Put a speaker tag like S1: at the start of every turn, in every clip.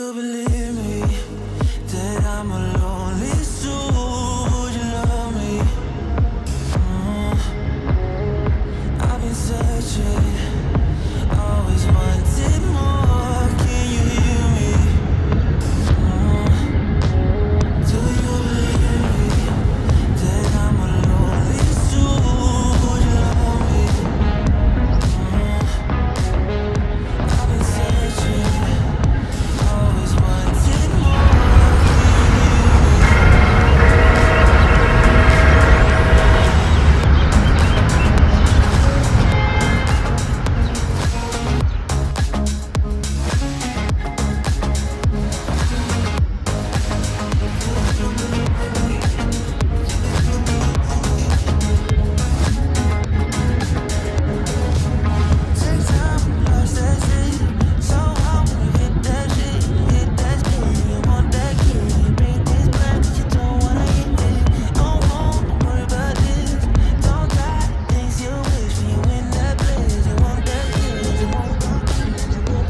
S1: you believe me that I'm a lonely soul? Would you love me? I've been searching, always wanted more. Can you hear me? Do you believe me that I'm a lonely soul? Would you love me? I've been searching, always wanted more. Can you hear me? Take time, lost that shit. So how when you hit that shit, you want that kid. You bring this back 'cause you don't wanna hit it. Don't worry about this. Don't got things you wish when you in that place. You want that kid.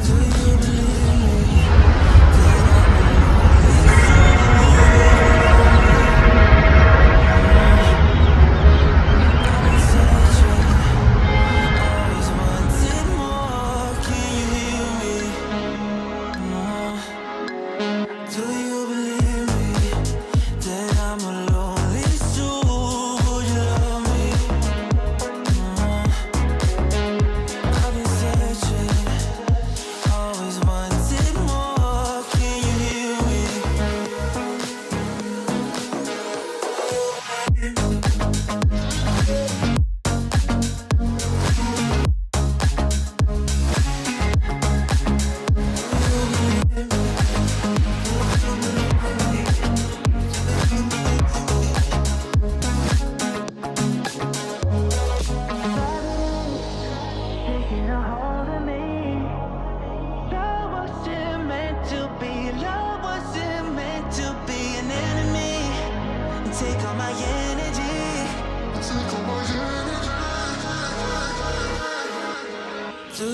S1: Do you believe me that I'm a lonely soul? Would you love me? I've been searching, always wanted more. Can you hear me? Do you believe me that I'm a lonely soul? Would you love me? I've been searching, always wanted more. Can you hear me? Taking a hold of me. Love wasn't meant to be. Love wasn't meant to be an enemy. And take all my energy. Do